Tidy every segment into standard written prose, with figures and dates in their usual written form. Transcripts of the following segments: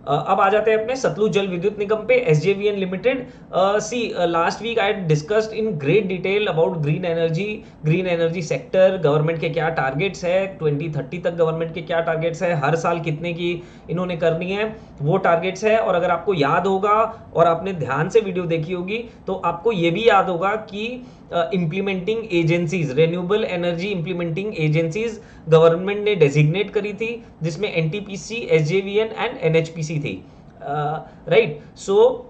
अब आ जाते हैं अपने सतलुज जल विद्युत निगम पे, SJVN limited. See last week I discussed in great detail about green energy sector, government के क्या टारगेट्स है, 2030 तक गवर्नमेंट के क्या टारगेट्स है, हर साल कितने की इन्होंने करनी है वो टारगेट्स है। और अगर आपको याद होगा और आपने ध्यान से वीडियो देखी होगी तो आपको ये भी याद होगा कि implementing agencies, renewable energy implementing agencies government ने डेजिग्नेट करी थी, जिसमें एनटीपीसी, एसजेवीएन एंड एनएचपीसी थी, राइट। सो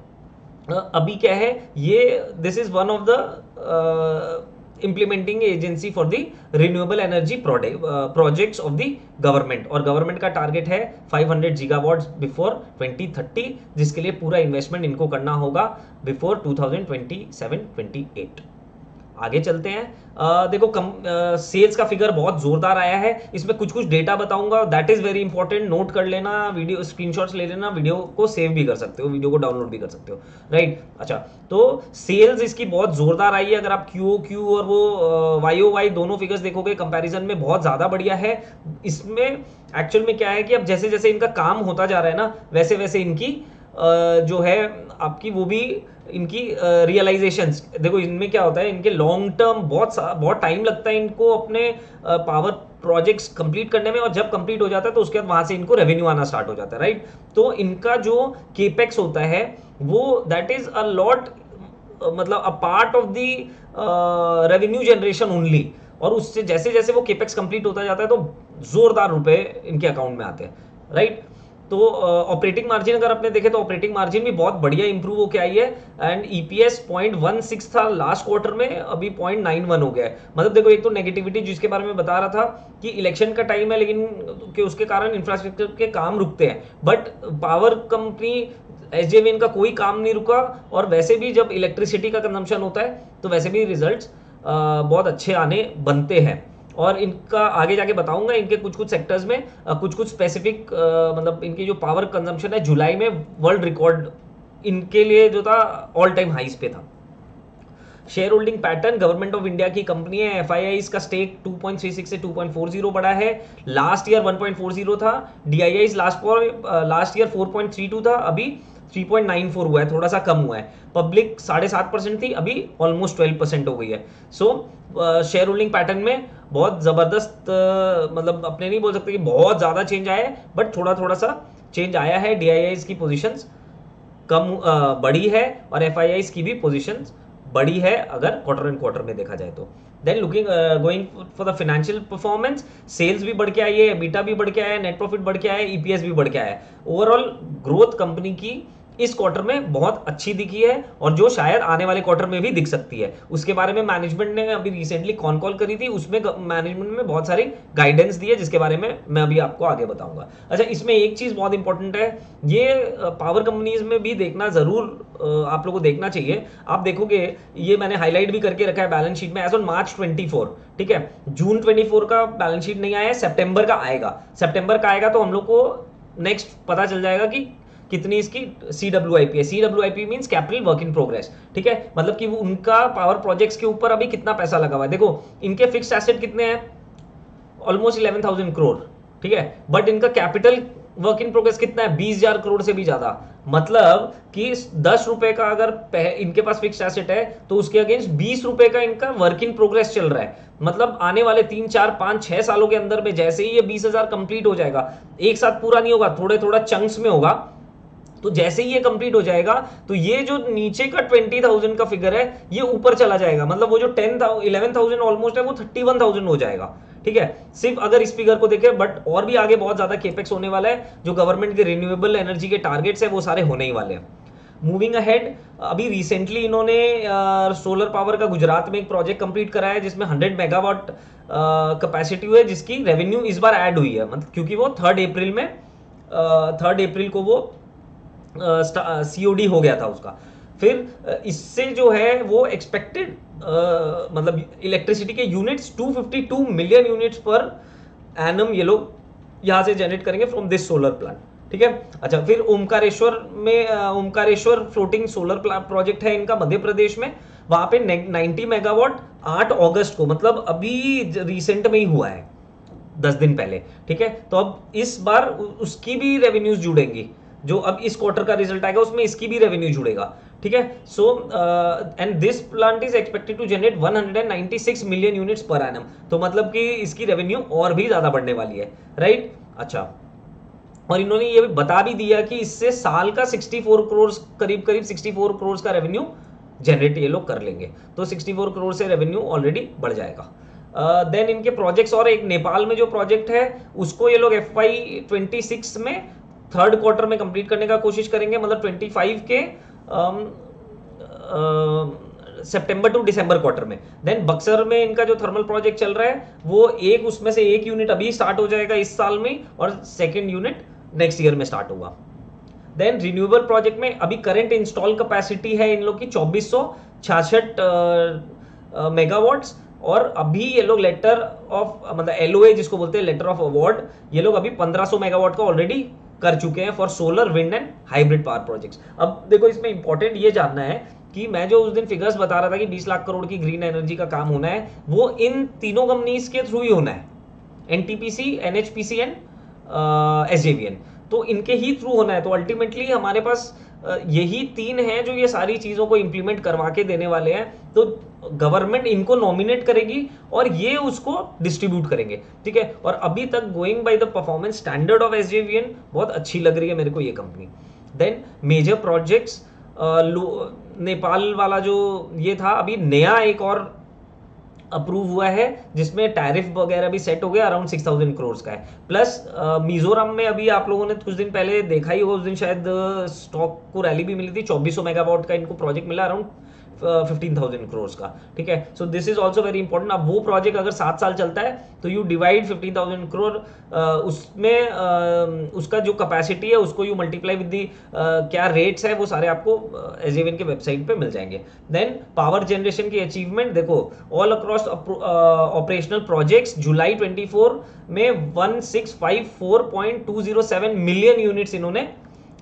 अभी क्या है ये, this is one of the implementing agency for the renewable energy projects of the government, और गवर्नमेंट का टारगेट है 500 गीगावाट्स बिफोर 2030, जिसके लिए पूरा इन्वेस्टमेंट इनको करना होगा बिफोर 2027-28। आगे चलते हैं। देखो सेल्स का फिगर बहुत जोरदार आया है, इसमें कुछ कुछ डेटा बताऊंगा, that is very important, note कर लेना, वीडियो स्क्रीनशॉट्स ले लेना, वीडियो को सेव भी कर सकते हो, वीडियो को डाउनलोड भी कर सकते हो, राइट। अच्छा, तो सेल्स इसकी बहुत जोरदार आई है, अगर आप क्यू और वो वाई दोनों फिगर्स देखोगे कंपैरिजन में बहुत ज्यादा बढ़िया है। इसमें एक्चुअल में क्या है कि अब जैसे जैसे इनका काम होता जा रहा है ना, वैसे वैसे इनकी जो है आपकी वो भी इनकी रियलाइजेशंस, देखो इनमें क्या होता है, इनके लॉन्ग टर्म बहुत टाइम लगता है इनको अपने पावर प्रोजेक्ट्स कंप्लीट करने में, और जब कंप्लीट हो जाता है तो उसके बाद वहां से इनको रेवेन्यू आना स्टार्ट हो जाता है, राइट। तो इनका जो केपेक्स होता है वो दैट इज अ लॉट, मतलब a part of the revenue generation only, और उससे जैसे जैसे वो केपेक्स कंप्लीट होता जाता है तो जोरदार रुपए इनके अकाउंट में आते हैं, राइट। तो ऑपरेटिंग मार्जिन अगर आपने देखे तो ऑपरेटिंग मार्जिन भी बहुत बढ़िया इंप्रूव होकर आई है, एंड ईपीएस 0.16 था लास्ट क्वार्टर में, अभी 0.91 हो गया है। मतलब देखो एक तो नेगेटिविटी जिसके बारे में बता रहा था कि इलेक्शन का टाइम है, लेकिन कि उसके कारण इंफ्रास्ट्रक्चर के काम रुकते हैं, बट पावर कंपनी एसजेवीएन का कोई काम नहीं रुका, और वैसे भी जब इलेक्ट्रिसिटी का कंजम्पशन होता है तो वैसे भी रिजल्ट्स बहुत अच्छे आने बनते हैं। और इनका आगे जाके बताऊंगा, इनके कुछ कुछ सेक्टर्स में कुछ कुछ स्पेसिफिक, मतलब इनकी जो पावर कंजम्पशन है जुलाई में वर्ल्ड रिकॉर्ड इनके लिए जो था ऑल टाइम हाईस पे था। Share holding pattern, government of India की कंपनी है, एफआईआईज का स्टेक 2.36 से 2.40 बढ़ा है, लास्ट ईयर 1.40 था, डीआईआईज लास्ट ईयर 4.32 था, अभी 3.94 हुआ है, थोड़ा सा कम हुआ है। पब्लिक 7.5% थी, अभी ऑलमोस्ट 12% हो गई है। सो शेयर होल्डिंग पैटर्न में बहुत जबरदस्त, मतलब अपने नहीं बोल सकते कि बहुत ज्यादा चेंज आया है, बट थोड़ा थोड़ा सा चेंज आया है। डीआईआईज की पोजीशंस कम बढ़ी है, और एफआईआईज की भी पोजीशंस बड़ी है अगर क्वार्टर एंड क्वार्टर में देखा जाए तो। Then looking going for the financial performance, sales भी बढ़ के आई है, बीटा भी बढ़ के आया है, नेट प्रॉफिट बढ़ के आया है, ईपीएस भी बढ़ के आया है। ओवरऑल ग्रोथ कंपनी की इस क्वार्टर में बहुत अच्छी दिखी है, और जो शायद आने वाले क्वार्टर में भी दिख सकती है। उसके बारे में मैनेजमेंट ने अभी रिसेंटली कॉन कॉल करी थी, उसमें मैनेजमेंट में बहुत सारी गाइडेंस दी है, जिसके बारे में मैं अभी आपको आगे बताऊंगा। अच्छा, इसमें एक चीज बहुत इंपॉर्टेंट है, ये पावर कंपनीज में भी देखना जरूर आप लोगों को देखना चाहिए। आप देखोगे, ये मैंने हाईलाइट भी करके रखा है बैलेंस शीट में, एज ऑन मार्च 24, ठीक है, जून 24 का बैलेंस शीट नहीं आया है, सितंबर का आएगा। सितंबर का आएगा तो हम लोग को नेक्स्ट पता चल जाएगा कि कितनी इसकी सीडब्ल्यूआईपी है। CWIP means capital work in progress, ठीक है, मतलब कि वो उनका पावर प्रोजेक्ट्स के ऊपर अभी कितना पैसा लगा हुआ है। देखो इनके फिक्स्ड एसेट कितने हैं, ऑलमोस्ट 11,000 करोड़, ठीक है, बट इनका कैपिटल वर्क इन प्रोग्रेस कितना है, 20,000 करोड़ से भी ज्यादा। मतलब कि 10 रुपए का अगर इनके पास फिक्स्ड एसेट है तो उसके अगेंस्ट 20 रुपए का इनका वर्क इन प्रोग्रेस चल रहा है। मतलब आने वाले 3, 4, 5, 6 सालों के अंदर में जैसे ही ये 20,000 कंप्लीट हो जाएगा, एक साथ पूरा नहीं होगा, थोड़े थोड़ा चंक्स में होगा, तो जैसे ही ये कंप्लीट हो जाएगा तो ये जो नीचे का 20,000 का फिगर है ये ऊपर चला जाएगा। मतलब वो जो 11,000 ऑलमोस्ट है वो 31,000 हो जाएगा, ठीक है, सिर्फ अगर इस फिगर को देखें। बट और भी आगे बहुत ज्यादा केपेक्स होने वाला है, जो गवर्नमेंट के रिन्यूएबल एनर्जी के टारगेट्स है वो सारे होने ही वाले हैं। मूविंग अहेड, अभी रिसेंटली इन्होंने सोलर पावर का गुजरात में एक प्रोजेक्ट कंप्लीट कराया है, जिसमें 100 मेगावाट कैपेसिटी है, जिसकी रेवेन्यू इस बार ऐड हुई है, मतलब क्योंकि वो 3 अप्रैल को वो सीओडी हो गया था उसका। फिर इससे जो है वो एक्सपेक्टेड मतलब इलेक्ट्रिसिटी के units 252 million units per annum ये लोग यहां से जनरेट करेंगे फ्रॉम दिस सोलर प्लांट, ठीक है। अच्छा, फिर ओमकारेश्वर फ्लोटिंग सोलर प्रोजेक्ट है इनका मध्य प्रदेश में, वहां पे 90 मेगावाट 8 अगस्त को, मतलब अभी रिसेंट में ही हुआ है, 10 दिन पहले, ठीक है। तो अब इस बार उसकी भी रेवेन्यूज जुड़ेंगी, जो अब इस क्वार्टर का रिजल्ट आएगा उसमें इसकी भी रेवेन्यू जुड़ेगा, ठीक है। So and this plant is expected to generate 196 million units per annum, तो मतलब कि इसकी रेवेन्यू और भी ज्यादा बढ़ने वाली है, राइट। अच्छा, और इन्होंने ये बता भी दिया कि इससे साल का 64 करोड़ करीब 64 करोड़ का रेवेन्यू जनरेट ये लोग कर लेंगे, तो 64 करोड़ से रेवेन्यू ऑलरेडी बढ़ जाएगा। देन इनके प्रोजेक्ट्स, और एक नेपाल में जो प्रोजेक्ट है उसको ये लोग FY26 में थर्ड क्वार्टर में कंप्लीट करने का कोशिश करेंगे, मतलब 25 के सितंबर टू दिसंबर क्वार्टर में। देन बक्सर में इनका जो थर्मल प्रोजेक्ट चल रहा है वो एक, उसमें से एक यूनिट अभी स्टार्ट हो जाएगा इस साल में, और सेकेंड यूनिट नेक्स्ट ईयर में स्टार्ट होगा। देन रिन्यूएबल प्रोजेक्ट में अभी करंट इंस्टॉल कैपेसिटी है इन लोग की 2466 मेगावाट्स, और अभी ये लोग लेटर ऑफ, मतलब LOA जिसको बोलते हैं, लेटर ऑफ अवार्ड, ये लोग अभी 1500 मेगावाट का ऑलरेडी कर चुके हैं for solar, wind and hybrid power projects. अब देखो इसमें इंपॉर्टेंट ये जानना है कि मैं जो उस दिन फिगर्स बता रहा था कि 20 लाख करोड़ की ग्रीन एनर्जी का काम होना है, वो इन तीनों कंपनीज के थ्रू ही होना है, NTPC, NHPC एंड SJVN, तो इनके ही थ्रू होना है। तो अल्टीमेटली हमारे पास यही तीन हैं जो ये सारी चीज़ों को इंप्लीमेंट करवा के देने वाले हैं, तो गवर्नमेंट इनको नॉमिनेट करेगी और ये उसको डिस्ट्रीब्यूट करेंगे, ठीक है। और अभी तक going by the performance standard of SJVN बहुत अच्छी लग रही है मेरे को ये कंपनी। देन मेजर प्रोजेक्ट्स, नेपाल वाला जो ये था, अभी नया एक और अप्रूव हुआ है जिसमें टैरिफ वगैरह भी सेट हो गया, अराउंड 6000 करोड़ का है। प्लस मिजोरम में अभी आप लोगों ने कुछ दिन पहले देखा ही होगा, उस दिन शायद स्टॉक को रैली भी मिली थी, 2400 मेगावाट का इनको प्रोजेक्ट मिला, अराउंड 15,000 करोड़ का, ठीक है। So this is also very important. अब वो प्रोजेक्ट अगर 7 साल चलता है तो यू डिवाइड 15,000 करोड़, उसमें उसका जो कैपेसिटी है उसको यू मल्टीप्लाई विद दी क्या रेट्स है, वो सारे आपको SJVN के वेबसाइट पे मिल जाएंगे। देन पावर जनरेशन की अचीवमेंट देखो, ऑल अक्रॉस ऑपरेशनल प्रोजेक्ट्स जुलाई 24 में 1654.207 मिलियन यूनिट्स इन्होंने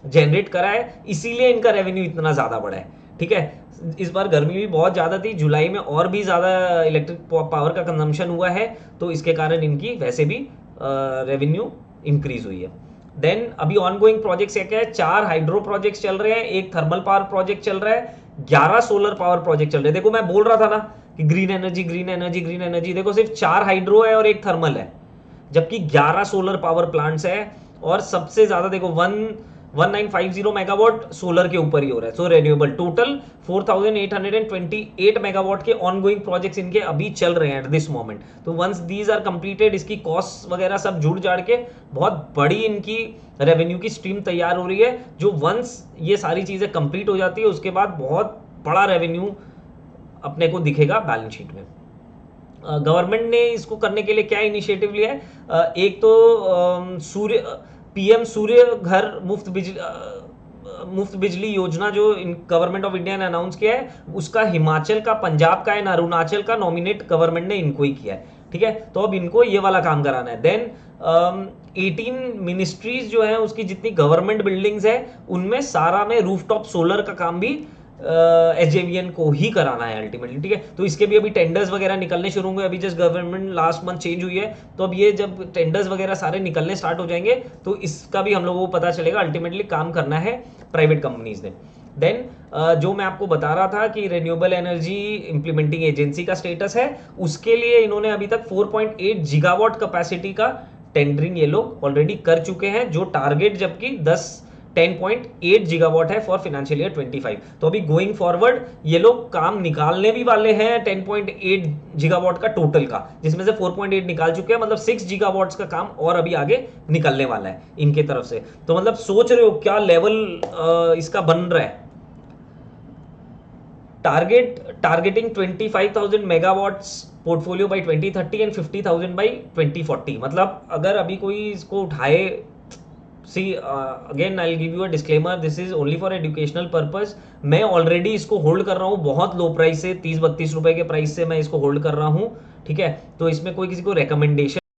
जनरेट करा है, इसीलिए इनका रेवेन्यू इतना ज्यादा बढ़ा है, ठीक है। इस बार गर्मी भी बहुत ज़्यादा थी, जुलाई में और भी ज़्यादा इलेक्ट्रिक पावर का कंजम्पशन हुआ है, तो इसके कारण इनकी वैसे भी रेवेन्यू इंक्रीज हुई है। देन अभी ऑनगोइंग प्रोजेक्ट्स क्या है, 4 हाइड्रो प्रोजेक्ट्स चल रहे हैं, एक थर्मल पावर प्रोजेक्ट चल रहा है, 11 सोलर पावर प्रोजेक्ट चल रहे हैं। देखो मैं बोल रहा था ना कि green energy green energy green energy, देखो सिर्फ 4 हाइड्रो है और एक थर्मल है, जबकि 11 सोलर पावर प्लांट्स है, और सबसे ज्यादा देखो 1950 मेगावाट सोलर के ऊपर ही हो रहा है। सो रेन्यूएबल टोटल 4828 मेगावाट के ऑनगोइंग प्रोजेक्ट्स इनके अभी चल रहे हैं एट दिस मोमेंट। तो वंस दीज आर कंप्लीटेड, इसकी कॉस्ट वगैरह सब जुड़ जाड़ के बहुत बड़ी इनकी रेवेन्यू की स्ट्रीम तैयार हो रही है, जो वंस ये सारी चीजें कंप्लीट हो जाती है उसके बाद बहुत बड़ा रेवेन्यू अपने को दिखेगा बैलेंस शीट में। गवर्नमेंट ने इसको करने के लिए क्या इनिशिएटिव लिया है, एक तो PM सूर्य घर मुफ्त बिजली योजना जो गवर्नमेंट ऑफ इंडिया ने अनाउंस किया है, उसका हिमाचल का, पंजाब का एंड अरुणाचल का नॉमिनेट गवर्नमेंट ने इनको ही किया है, ठीक है। तो अब इनको ये वाला काम कराना है। देन 18 मिनिस्ट्रीज जो है उसकी जितनी गवर्नमेंट बिल्डिंग्स है उनमें सारा में रूफटॉप सोलर का काम भी SJVN को ही कराना है अल्टीमेटली, ठीक है। तो इसके भी अभी टेंडर्स वगैरह निकलने शुरू होंगे, अभी just government last month change हुई है, तो अब ये जब टेंडर्स वगैरह सारे निकलने स्टार्ट हो जाएंगे तो इसका भी हम लोगों को पता चलेगा, अल्टीमेटली काम करना है प्राइवेट कंपनीज ने। देन जो मैं आपको बता रहा था कि रिन्यूएबल एनर्जी इंप्लीमेंटिंग एजेंसी का स्टेटस है, उसके लिए इन्होंने अभी तक 4.8 गीगावाट कैपेसिटी का टेंडरिंग ये लोग ऑलरेडी कर चुके हैं, जो टारगेट जबकि 10.8 गीगावाट है फॉर फाइनेंशियल ईयर 25। तो अभी गोइंग फॉरवर्ड ये लोग काम निकालने भी वाले हैं 10.8 गीगावाट का टोटल का, जिसमें से 4.8 निकाल चुके हैं, मतलब 6 गीगावाट्स का काम और अभी आगे निकलने वाला है इनके तरफ से। तो मतलब सोच रहे हो क्या लेवल इसका बन रहा है। Targeting 25,000 megawatts portfolio by 2030 and 50,000 by 2040। मतलब अगर अभी कोई इसको उठाए, see again I will give you a disclaimer, this is only for educational purpose. मैं ऑलरेडी इसको होल्ड कर रहा हूँ बहुत लो प्राइस से, 30-32 रुपए के प्राइस से मैं इसको होल्ड कर रहा हूँ, ठीक है। तो इसमें कोई किसी को रिकमेंडेशन